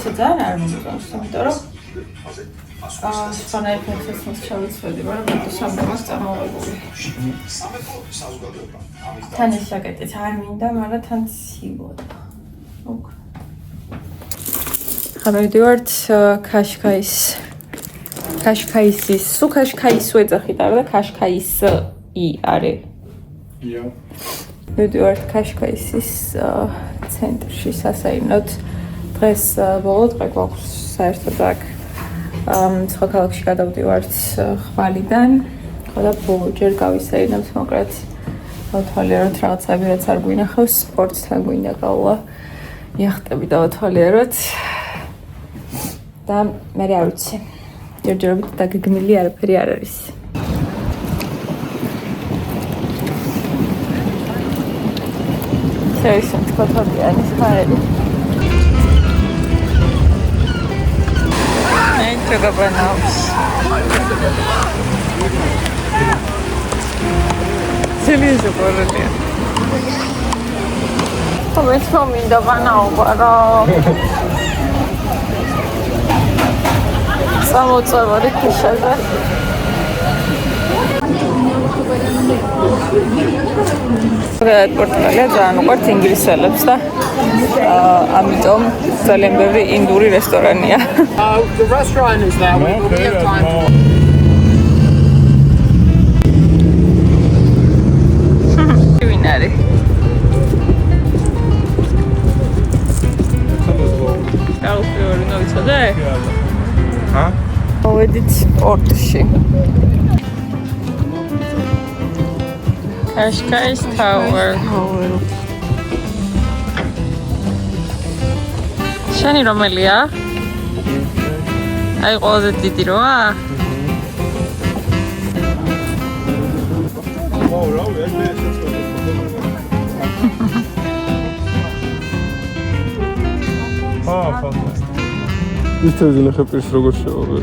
ისე ძალიან არ მომწონს, იმიტომ რომ სვანაირ ფექსს ჩავიცვედი, მაგრამ მე სამბოს წამოვებული. თან ეს ჟაკეტიც არ მინდა, მაგრამ თან ცივოა. ოკ. ხამედივართ Qashqaisის, სულ Qashqais ვეძახით არა და Qashqais-ი არის. იო. მივდივართ Qashqaisის ცენტრში სასაიმნოდ. დღეს ბოლო დღე გვაქვს საერთოდ აქ სხვა ქალაქში გადავდივართ ხვალიდან. ხო და ჯერ გავისაინებთ მოკლედ ავთვალიეროთ რაღაცები რაც არ გვინახავს, სპორტთან გვინდა გავლა. იახტები დავათვალიეროთ. და მე არ ვიცი. ჯერჯერობით დაგეგმილი არაფერი არ არის. შეიძლება თქვა თორიანი ხარები. მე გაბანავს. ზელიზე პორელია. თუმცა მომინდა ვანაობა რა. სამოწევარი ქიშაზე. პორტუგალია ძალიან უყვართ ინგლისელებს და ამიტომ ძალიან ბევრი ინდური რესტორანია. The restaurant is that way, but we have time. ვინ არის? აუფიორი ნოიცოდე? ჰა? მოვედით პორტში. Qashqais Tower. შენი რომელია? აი ყველაზე დიდი როა? ის თეზე ნახე პირს როგორ შევავე.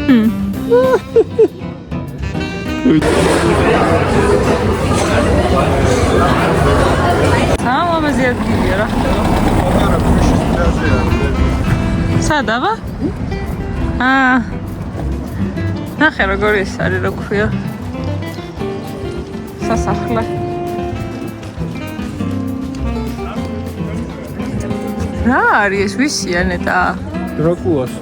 ამაზე ადგილია რა. სადაა? ნახე როგორ ის არის რა ქვია. სასახლე. რა არის ეს ვისია ნეტა? დრაკულას.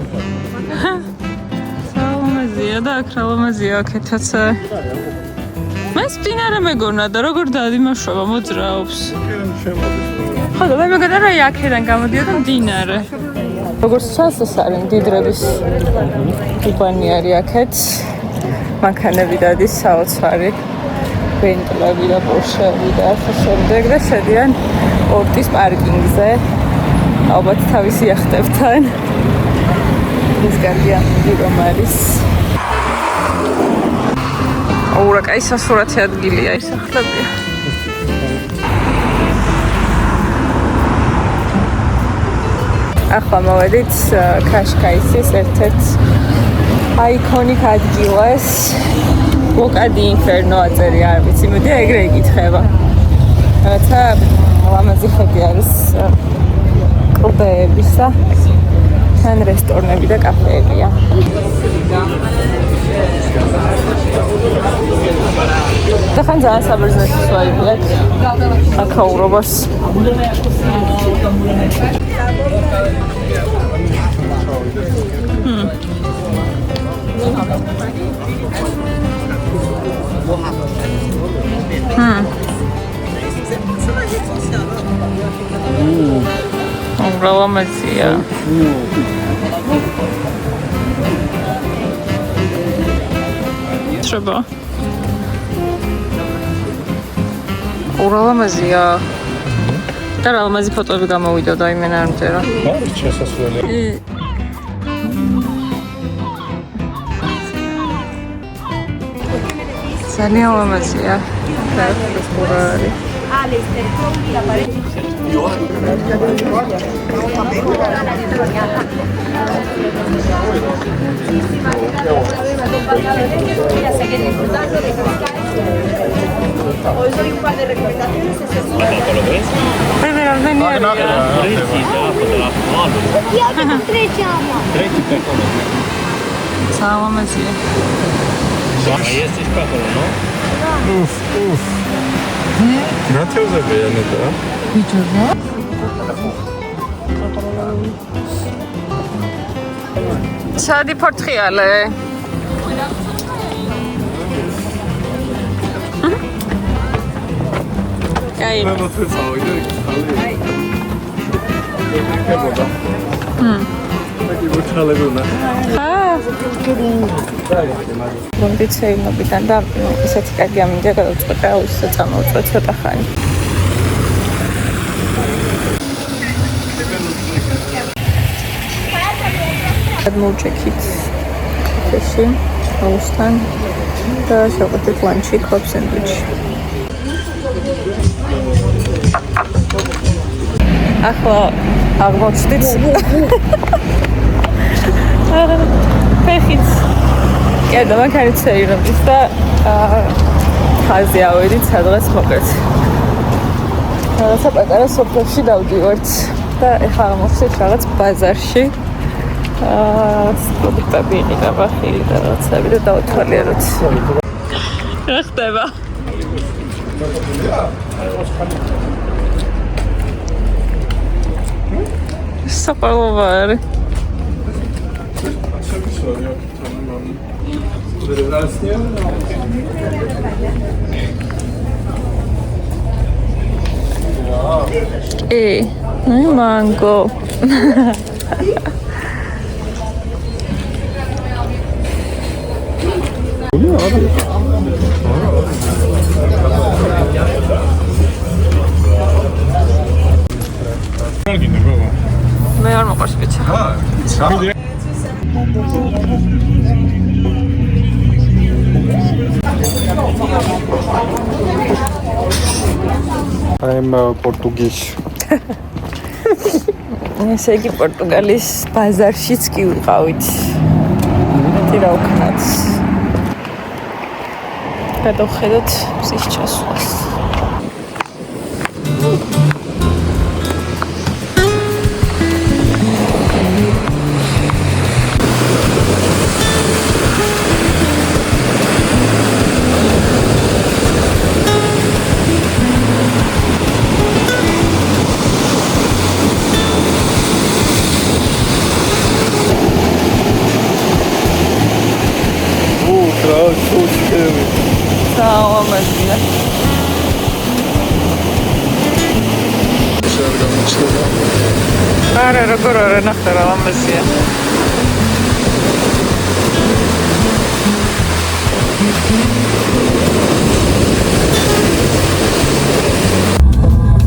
სალამაზია და აკრალამაზია აქეთაც. მე სპინარე მეგონა და როგორ დაიმაშვება მოძრაობს. ხო და მე მეგონა რა აქედან გამოდიოდა მდინარე. როგორც ჩანს ეს არის მდიდრების უბანი არის აქეთ. მანქანები დადის საოცარი. ბენტლები და პორშები და ასე შემდეგ და შედიან პორტის პარკინგზე. ალბათ თავისი იახტებთან. ის კარგია რომ არის. აურა კაი სასურათი ადგილია ის სახლებია. ახლა მოვედით Qashqaisის ერთ-ერთ აიკონიკ ადგილას. Bocca di Inferno აწერი არ ვიცი, მოდი ეგრე იკითხება. რაცა ლამაზი ხედი არის კლდეებისა. თან რესტორნები და კაფეებია. და ხან ძალიან საბერძნეთის ვაიბია აქაურობას. Ογραλαμაზია. Trzeba. Ογρალამაზია. და ლამაზი ფოტოები გამოვიდოდა იმენ არ მწერა. არის შესასვლელი. ძალიან ლამაზია. რესტორანი. les doy un par de recomendaciones. მე რამდენი არია? Სალამაზია. ნათევზებია ნეტა. ბიჭო. სადი ფორთხიალე. აი. მონდიცეინობიდან და ისეთი კარგი ამინდა გადავწყვეტა აუცილებლად წამოვწყვეტ ცოტა ხანი. მოვჭექით კაფეში, აუსთან და შევყიდეთ ლანჩი, კლაბ სენდვიჩი. ახლა აღმოჩნდით ფეხით კედა მაგარიც ეირობის და ხაზი ავედით სადღაც მოკლედ რაღაცა პატარა სოფელში დავდივართ და ეხლა აღმოჩნდით რაღაც ბაზარში პროდუქტები იყიდა ბახილი და რაღაცები და დავთვალიეროთ რა ხდება საყოველთაო არის mango. მე არ მოყავს ბიჭა. I'm Portuguese. ესე იგი პორტუგალის ბაზარშიც კი ვიყავით. მეტი რა ვქნათ. გადავხედოთ მზის ჩასვლას. Sağlamazია. არა, როგორ არა, ნახე რა ლამაზია.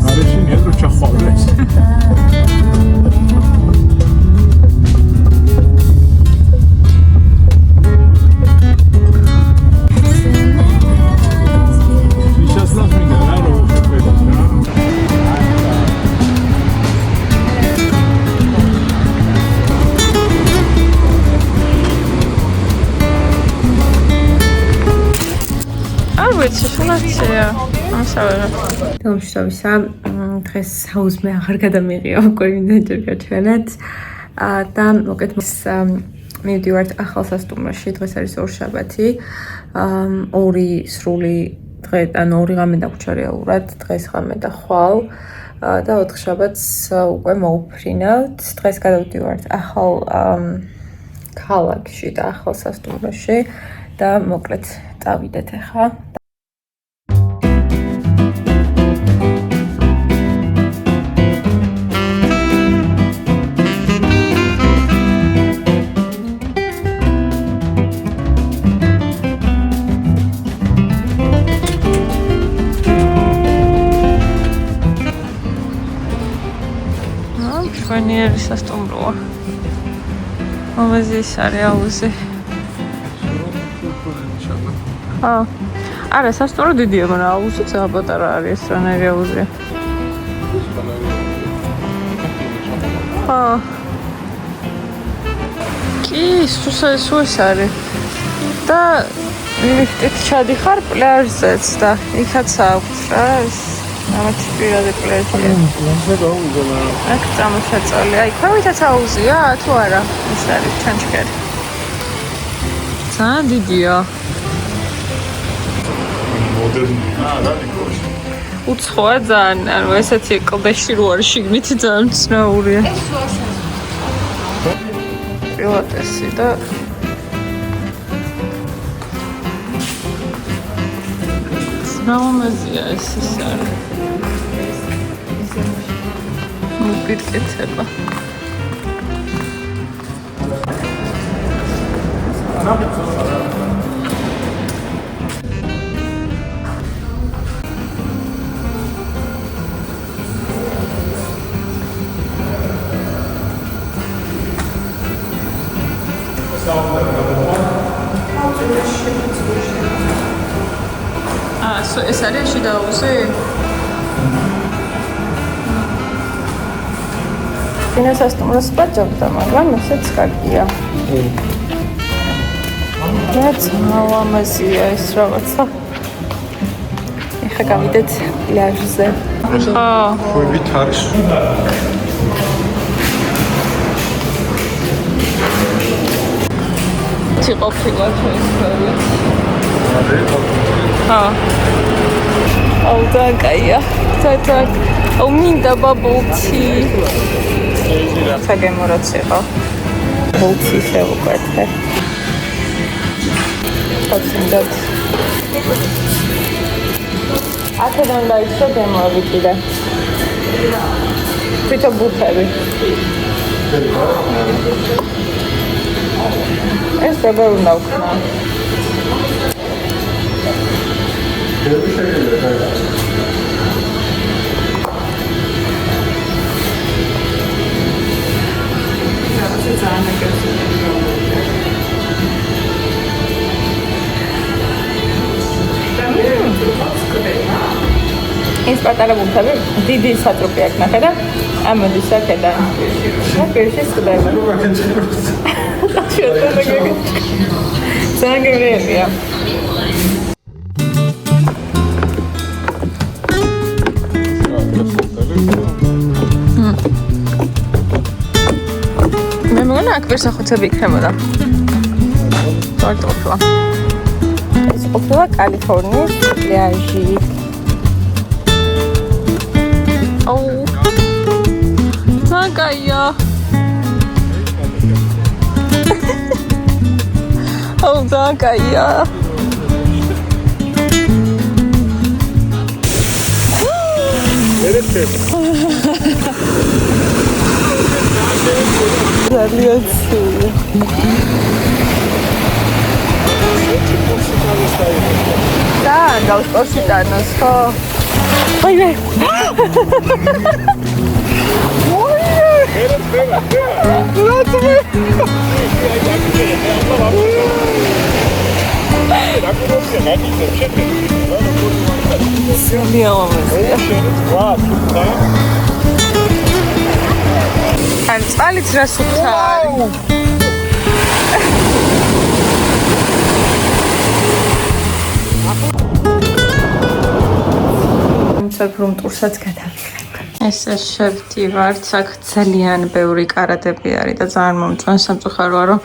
არის შენ ჩახვალეს. გამშვიდობისა, დღეს საუზმე აღარ გადამიღია უკვე იმდენჯერ გაჩვენეთ და მოკეთ მივდივართ ახალ სასტუმროში, დღეს არის ორშაბათი, ორი სრული დღე, ანუ ორი ღამე დაგვრჩა რეალურად, დღეს ღამე და ხვალ და ოთხშაბათს უკვე მოუფრინავთ, დღეს გადავდივართ ახალ ქალაქში და ახალ სასტუმროში და მოკლედ წავიდეთ ახლა. Φανιέρη სასტუმროა. Მომაზის არის აუზი. არა, სასტუმრო დიდია, მაგრამ აუზი ძალიან პატარა არის, რანაირი აუზია. კი, სულ ეს არის. და ლიფტით ჩადიხარ პლაჟზეც და იქაც აქვთ რა ეს ამათი პირადი პლაჟია. აქ წამოჩაწოლი. აი, ქვევითაც აუზია თუ არა? ეს არის ჩანჩქერი. ძალიან დიდია. უცხოა ძალიან, ანუ ესეთი კლდეში რო არის შიგნით ძალიან ცნაურია. პილატესი და ცნაუმაზია ეს ის არის. მოპირკეთება. ეს არის შიდა აუზი? ფინანსასტუმროს ვაჭრობდა, მაგრამ ესეც კარგია. რაც მალამაზია ეს რაღაცა. ეხლა გავიდეთ პლაჟზე. ხო. ხვევით არის. Τι ყოფილა ეს ფერი? ხო. აუ დაკაია. თათაკ. აუ მინდა ბაბულცი. საგემორაცება. ბულცი შევუკვეთე. ხოცინდათ. აქედან დაიწყო გემოები კიდე. თვითონ ბუთები. ეს როგორ უნდა ვქნა? ეს პატარა ბუთები დიდი სატრუპი აქვს ნახე და ამოდის აქედან. აკეში სკდება. ძალიან გემრიელია. მე მგონა აქ ვერსახოცები იქნებოდა. პარტოფლა. ეს ყოფილა კალიფორნიის პლაჟი. აუ. საკაია. აუ საკაია. ერეთე. ძალიან ცივია. და გავსპორტი დანოს ხო? ვაი. ან წყალიც რა სუფთა არის. საგრუმ ტურსაც გადავიღებ. ეს შევდივართ, აქ ძალიან ბევრი კარატები არის და ძალიან მომწონს სამწუხაროა რომ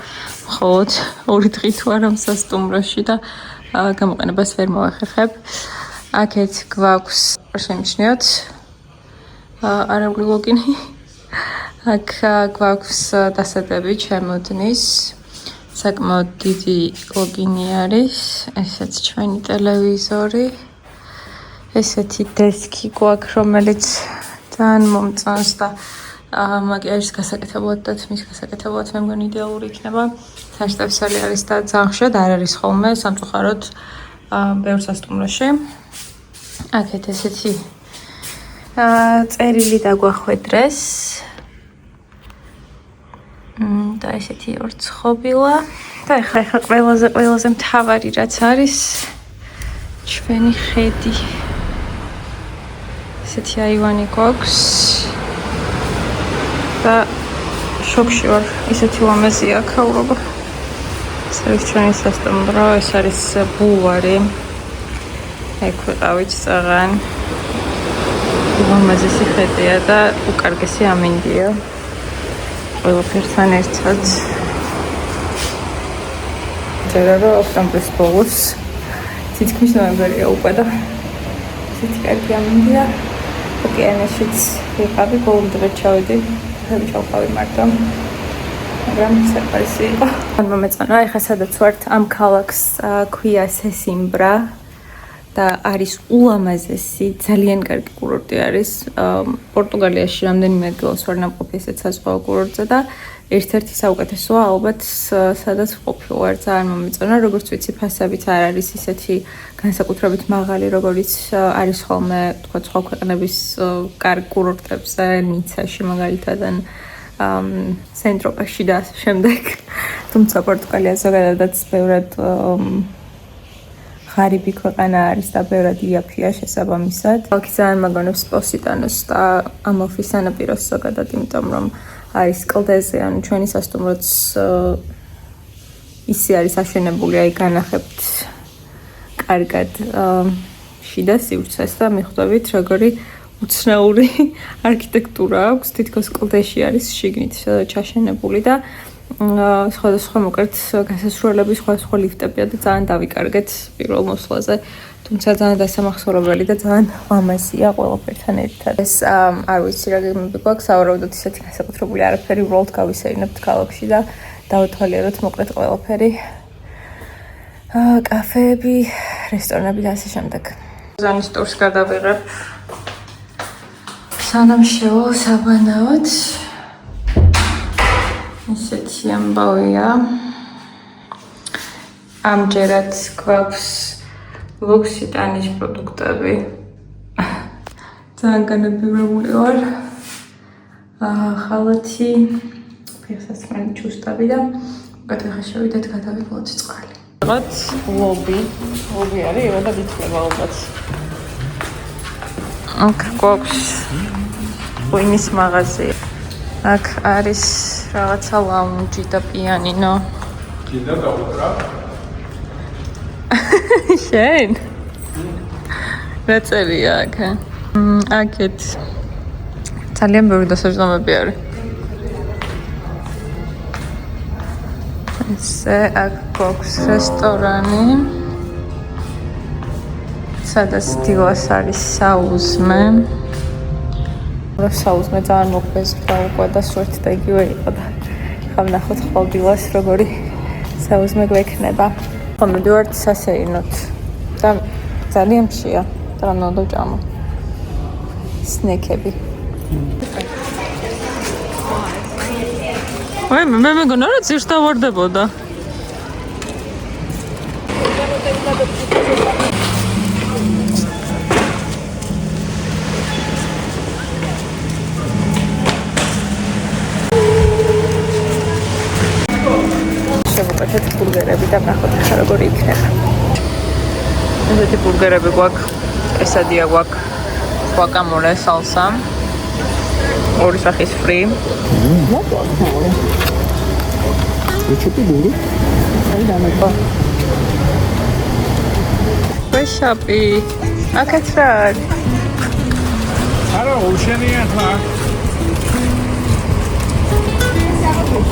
მხოლოდ 2 დღით ვარ ამ სასტუმროში და გამოყენებას ვერ მოვახერხებ. აქეთ გვაქვს შემჩნიოთ არაული ლოგინი. აქ გვაქვს დასადები ჩემოდნის. საკმაოდ დიდი ლოგინი არის. ესეც ჩვენი ტელევიზორი. ესეთი დესკი გვაქვს, რომელიც ძალიან მომწონს და მაგიაჟის გასაკეთებლად და თმის გასაკეთებლად მე მგონი იდეალური იქნება. საშტაბსალი არის და ძალიან ხშირად არ არის ხოლმე სამწუხაროდ ბევრ სასტუმროში. აქეთ ესეთი წერილი დაგვახვედრეს. და ესეთი ორცხოვილა. და ეხლა ყველაზე მთავარი რაც არის ჩვენი ხედი. ესეთი აივანი გვაქვს. და შოქში ვარ, ისეთი ლამაზია აქაურობა. არის ჩვენი სასტუმრო, ეს არის ბულვარი. ეგ ვიყავით წაღან. უმამაზესი ხედია და უკარგესი ამინდია. ყველაფერთან ერთად. წერა რომ ოქტომბრის ბოლოს თითქმის ნოემბერია უკვე და ისეთი კარგი ამინდია. ოკეანეშიც ვიყავი, ბოლომდე ვერ ჩავედი. ხები ჩავყავი მარტო. მაგრამ საყვარისი იყო. მომეწონა, ეხლა სადაც ვართ, ამ ქალაქს ქვია სესიმბრა და არის ულამაზესი, ძალიან კარგი კურორტი არის. პორტუგალიაში რამდენიმე ადგილას ვარ ნამყოფი ესეც საზღვაო კურორტზე და ერთ-ერთი საუკეთესოა ალბათ სადაც ვყოფილვარ. ძალიან მომეწონა, როგორც ვიცი, ფასებიც არ არის ისეთი განსაკუთრებით მაღალი, როგორც არის ხოლმე, თქვა, სხვა ქვეყნების კარგ კურორტებზე, ნიცაში მაგალითად ან სენტროპაში და ასე შემდეგ. თუმცა პორტუგალია ზოგადადაც ბევრად ღარიბი ქვეყანა არის და ბევრად იაფია შესაბამისად. ქალაქი ძალიან მაგონებს პოსიტანოს და ამალფის სანაპიროს ზოგადად, იმიტომ რომ არის კლდეზე, ანუ ჩვენი სასტუმროც ისე არის აშენებული, აი განახებთ კარგად შიდა სივრცეს და მიხვდებით როგორი უცნაური არქიტექტურა აქვს, თითქოს კლდეში არის შიგნით ჩაშენებული და სხვადასხვა მოკლედ გასასვლელები, სხვადასხვა ლიფტებია და ძალიან დავიკარგეთ პირველ მოსვლაზე. თუმცა ძალიან დასამახსოვრებელი და ძალიან ლამაზია ყველაფერთან ერთად. ეს არ ვიცი რა გემები გვაქვს, ავარავდოთ ისეთი განსაკუთრებული არაფერი, უბრალოდ გავისეირნებთ ქალაქში და დავთვალიეროთ მოკლედ ყველაფერი. კაფეები, რესტორნები და ასე შემდეგ. ზანის ტურს გადავიღებ. სანამ შევალ საბანაოდ. ისეთი ამბავია. ამჯერად გვაქვს ლუქსიტანის პროდუქტები. ძალიან განადგურებული ვარ. ხალათი, ფეხსაცმელი ჩუსტები და უკეთ ახლა შევიდეთ გადავიღოთ წყალი. რაღაც ლობი არის, ევა და გითხრება ალბათ. აქ გვაქვს ღვინის მაღაზია. აქ არის რაღაცა ლაუნჯი და პიანინო. კიდე დაუკრა. შენ? რა წერია აქ? აქეთ ძალიან ბევრი დასაჯდომები არის. ესე აქ გვაქვს რესტორანი. სადაც დილას არის საუზმე. საუზმე ძალიან მოხდა უკვე და სვერთ და იგივე იყო და ხა ვნახოთ ხოლმე დილას როგორი საუზმე გვექნება. ხო მივდივართ სასეირნოთ და ძალიან მშია და ნოდო ჭამა სნეკები. ვაი მე მეგონა რომ ძირს დავარდებოდა. შევუკეთეთ ბურგერები და ვნახოთ ახლა როგორი იქნება. ესეთი ბურგერები გვაქვს, ესადია გვაქვს guacamole salsa. ორი სახის ფრი. ეჩოპი ბური? აი დამეკო. ვეშაპი. აქაც რა არის? არა, უშენია ხა.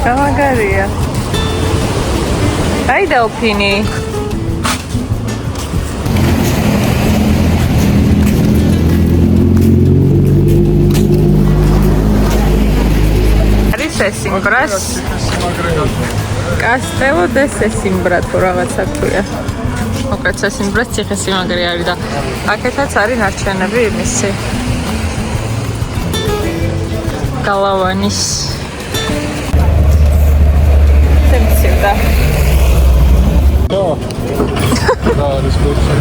გამაგარია. აი დელფინი. არის სესიმბრას. კასტელო და სესიმბრა თუ რაღაცა ქვია. მოკლედ სესიმბრას ციხესიმაგრე არის და აქეთაც არის ნარჩენები იმისი. გალავანის სემცირდა. და რესპონსი.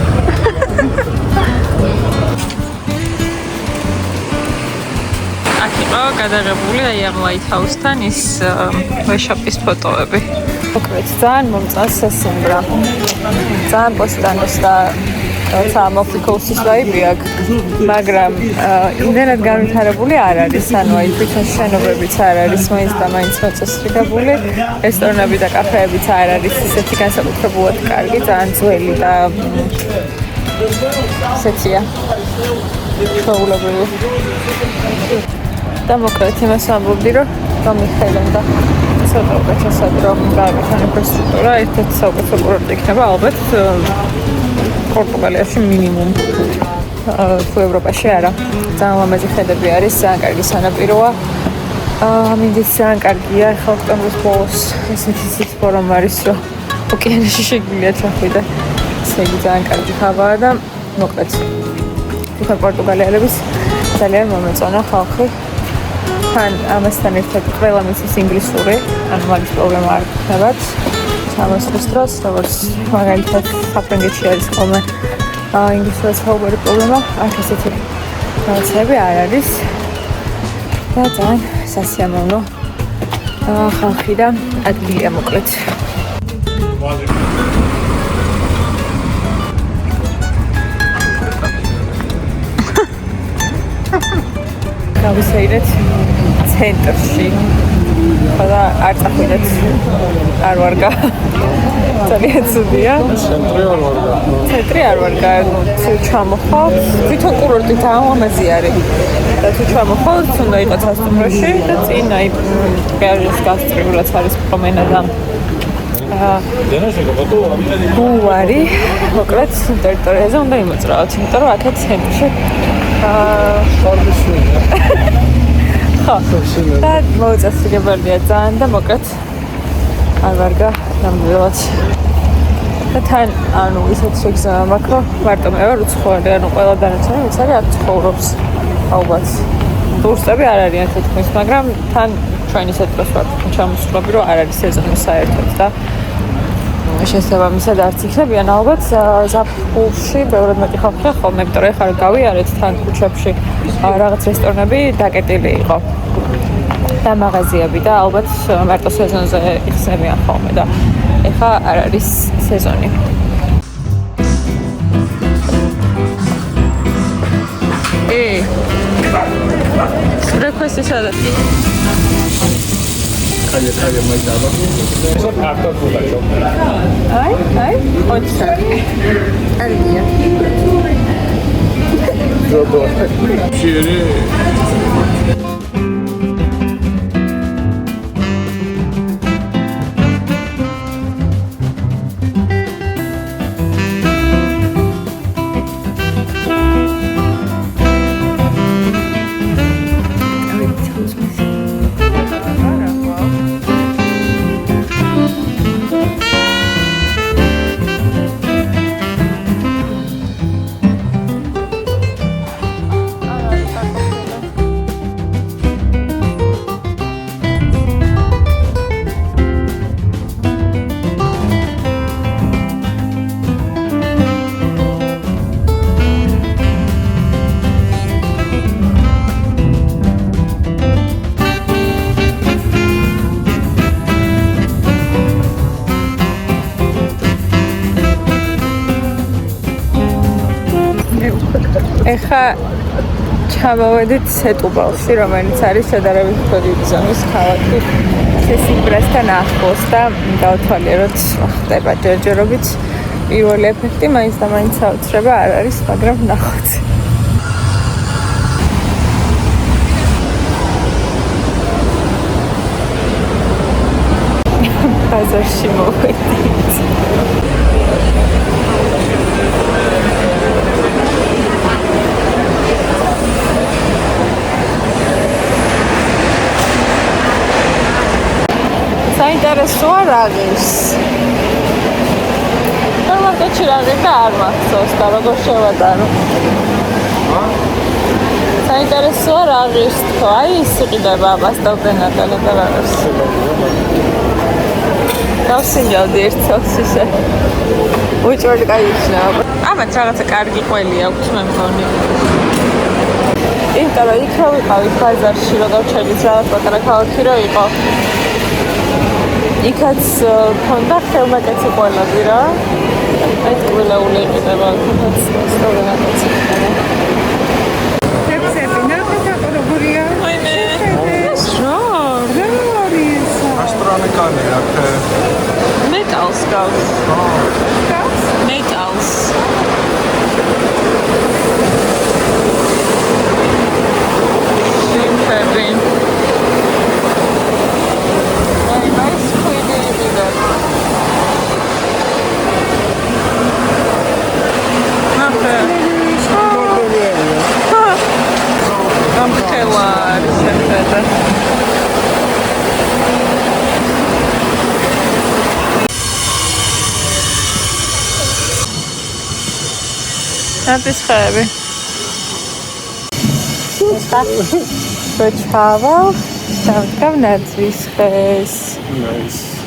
აქ იყო გადაღებული აი ამ ლაითჰაუსთან ის ვეშაპის ფოტოები. მოკლედ ძალიან მომწონს სესიმბრა. ძალიან პოსტანოს და როცა ამოფიქოსის ვაიბი აქვს, მაგრამ იმდენად განვითარებული არ არის, ანუ აი თვითონ შენობებიც არ არის, მაინც და მაინც მოწესრიგებული, რესტორნები და კაფეებიც არ არის ისეთი განსაკუთრებულად კარგი, ძალიან ძველი და ესეთია. ჩაულებრივი. და მოკლედ იმას ვამბობდი, რომ გამიხელენ და ცოტა უკეთესად რომ გააკეთონ ინფრასტრუქტურა, ერთ-ერთი საუკეთესო კურორტი იქნება ალბათ პორტუგალიაში მინიმუმ. თუ ევროპაში არა. ძალიან ლამაზი ხედები არის, ძალიან კარგი სანაპიროა. მინდიც ძალიან კარგია, ხა ოქტომბრის ბოლოს ესეთი სიტყვა რომ არის, რომ ოკეანეში შეგვიძლია ჩახვიდე. ესე იგი ძალიან კარგი ჰავაა და მოკლედ თვითონ პორტუგალიელების ძალიან მომეწონა ხალხი. თან ამასთან ერთად ყველა მისის ინგლისური, ანუ მაგის პრობლემა არ გქნებათ. სამოსვლის დროს, როგორც მაგალითად საფრანგეთში არის ხოლმე ინგლისურად საუბარი პრობლემა, აქ ესეთი რაღაცები არ არის. და ძალიან სასიამოვნო ხალხი და ადგილია მოკლედ. გავისეირეთ ცენტრში. ხოდა არ წახვიდეთ. არ ვარგა. ძალიან ცუდია. ცენტრი არ ვარგა. თუ ჩამოხვალთ, თვითონ კურორტი თამამაზი არის. და თუ ჩამოხვალთ, უნდა იყოს სასტუმროში და წინ აი გარეს გასწრებულად არის პრომენადა. გუარი, მოკლედ ტერიტორიაზე უნდა იმოძრავოთ, იმიტომ რომ აქეთ ცენტრში ხო, და მოუწესრიგებელია ძალიან და მოკლედ არ ვარგა ნამდვილად. და თან, ანუ ისეთ შეგზავნა მაქვს, რომ მარტო მე ვარ უცხოელი, ანუ ყველა დანარჩენი ვიცარი აქ ცხოვრობს. ალბათ. ტურისტები არ არიან თითქმის, მაგრამ თან ჩვენ ისეთ დროს ვარ ჩამოსვლები, რომ არ არის სეზონი საერთოდ და შესაბამისად არც იქნებიან ალბათ ზაფხულში ბევრად მეტი ხალხია ხოლმე, იმიტომ რომ ეხლა გავიარეთ თან ქუჩებში რაღაც რესტორნები დაკეტილი იყო და მაღაზიები და ალბათ მარტო სეზონზე იხსნებიან ხოლმე და ეხლა არ არის სეზონი. Breakfast სადაც? Кале майдана. Eso harto кулачо. Ay, ocho. Al día. Todo. Quiere. ეხა ჩამოვედით სეტუბალში, რომელიც არის შედარებით დიდი ზომის ქალაქი სესიბრასთან ახლოს და დავთვალიეროთ ხდება ჯერჯერობით. პირველი ეფექტი მაინც და მაინც საოცრება არ არის, მაგრამ ნახოთ. ბაზარში მოვედით. საინტერესოა რაღის. სუპერმარკეტში რაღი და არ მახსოვს და როგორ შევატარო. საინტერესოა რაღის თქო, აი ის იყიდება პასტელზე ნატალე და რაღის. გავსინჯავდი ერთს ისე. უჭველი კაი იქნება. ამათ რაღაცა კარგი ყველი აქვს მე მგონი. იმიტომ რომ იქ ვიყავი ბაზარში, როგორ ჩადის რაღაც პატარა ქალაქი რო იყო. იქაც ქონდა ხელმაკეცი ყველები რა. აი ყველა ულეყდება რესტორანებში. Astronomically, okay. Metals gავს. Metals. Simple. Very nice, pretty either. Okay. I'm scared. That's heavy. Počava, tam nedzvis ches. Nice.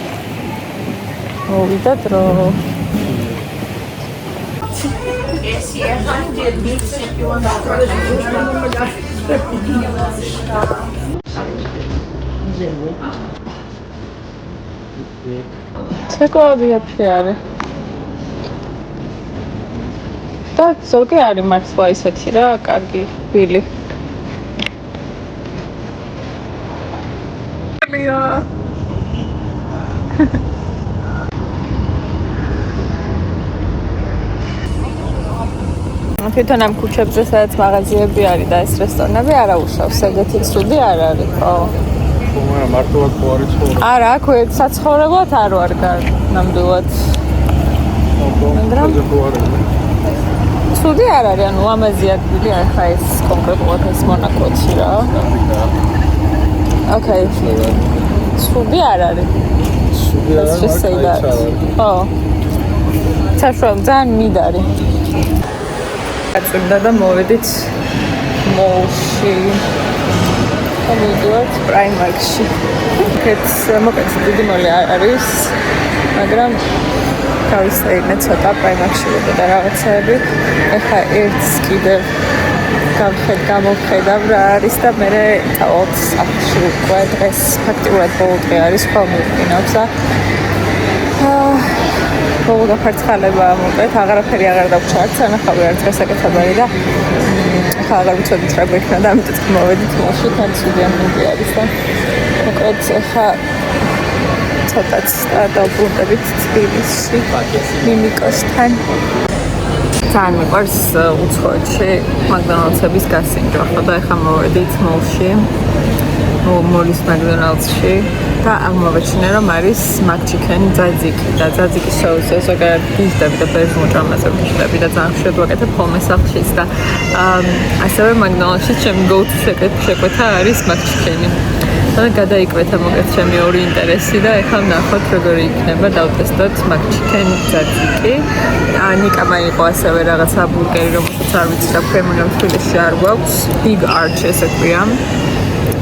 Movida dro. Sekoadi apšiari. და ზოგი არის მართლა ისეთი რა, კარგი ბილი. თვითონ ამ ქუჩებზე სადაც მაღაზიები არის და ეს რესტორნები არა უშავს, ეგეთი ცუდი არ არის, ხო? მაგრამ მარტივად ხო არის ცხოვრება? არა, აქვე საცხოვრებლად არ ვარ ნამდვილად. მაგრამ ცუდი არ არის, ანუ ლამაზი ადგილი, ახლა ეს კონკრეტულად ეს მონაკოჩი რა. Okay. ცუდი არ არის. ცუდი არ არის. ხო. საშუალო ძალიან მიდარი. აწვდა და მოვედით მოლში. ამიტომ პრაიმარკში. მოკეთ დიდი მოლი არის, მაგრამ გავისწრებინე ცოტა პრაიმარკში და რაღაცები. ეხა ერთს კიდევ გამოვხედავ რა არის და მე დავთ საფში უკვე დღეს ფაქტიურად ბოლო დღე არის ხოლმე ვიყინავს და ბოლო გაფარცხალება მოკეთ აღარაფერი აღარ დავჭა არც ანახავი არც გასაკეთებელი და ახლა აღარ ვიცოდით რა გვექნა და ამიტომ მოვედით მოლში თან ცუდი ამბები არის და მოკეთ ახლა ცოტაც დავბრუნდებით თბილისში მიმიკოსთან ძალიან მიყვარს უცხოეთში მაკდონალდსების გასინჯვა ხო და ახლა მოვედით მოლში მოლის მაკდონალდსში და აღმოვაჩინე რომ არის მაკჩიკენი ძაძიკი და ძაძიკის შოუზე ზოგადად გიჟდები და ბერძნუჭამაზე გიჟდები და ძალიან ხშირად ვაკეთებ ხოლმე სახლშიც და ასევე მაკდონალდსში ჩემი go-to შეკვეთა არის მაკჩიკენი და გადაიკვეთა მოკეთ ჩემი ორი ინტერესი და ეხლა ვნახოთ როგორი იქნება დავტესტოთ მაკჩიკენი ძაძიკი ნიკა მაიყო ასევე რაღაცა ბურგერი რომელსაც არ ვიცი რა ქვემონებს თბილისში არ გვაქვს big arch ესე ქვია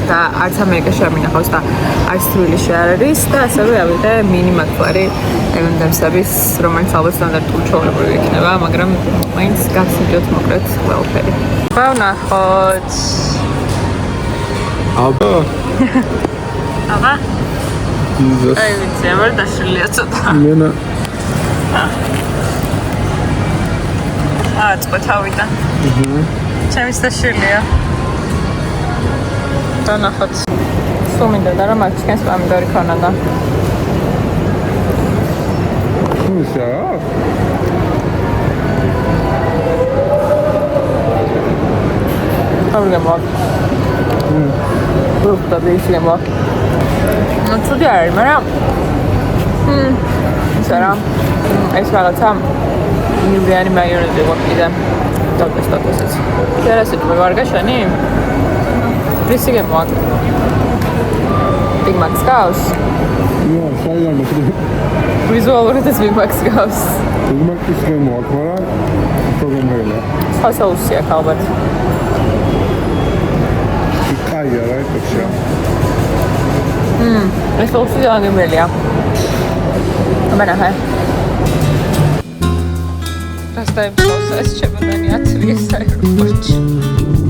და არც ამერიკაში არ მინახავს და არც თბილისში არ არის და ასევე ავიღე mini McFlurry M&M's-ების რომელიც ალბათ სტანდარტული ჩვეულებრივი იქნება მაგრამ მაინც გავსინჯოთ მოკლედ ყველაფერი ვნახოთ აბა აბა Jesus აი ვიცი ამერ დაშლილია ცოტა მენა წყვეთავიდან ჩემის დაშლილია და ნახოთ სულ მინდა და რომ მაკჩიკენს პომიდორი ქონა და უშა Orgamo. Brutta bellissimo. Non so dire, ma sarà ეს რაღაცა მილიანი მაიონეზი ვაკიდა დავტესტო ესეც. Teraz სიტყვი ვარ გაშენი? პრისი გემოაკ. Big Mac gავს? იო, საერთოდ ვიზუალურად ეს Big Mac gავს. Big Mac-ის გემოაკ, მაგრამ პროგრამერია. სხვა საუსია ალბათ. კაია რა იქნება. ეს საუსი აღემელია. Აბანაჰა. Rasta je bilo sve s čebodani, a 30 €.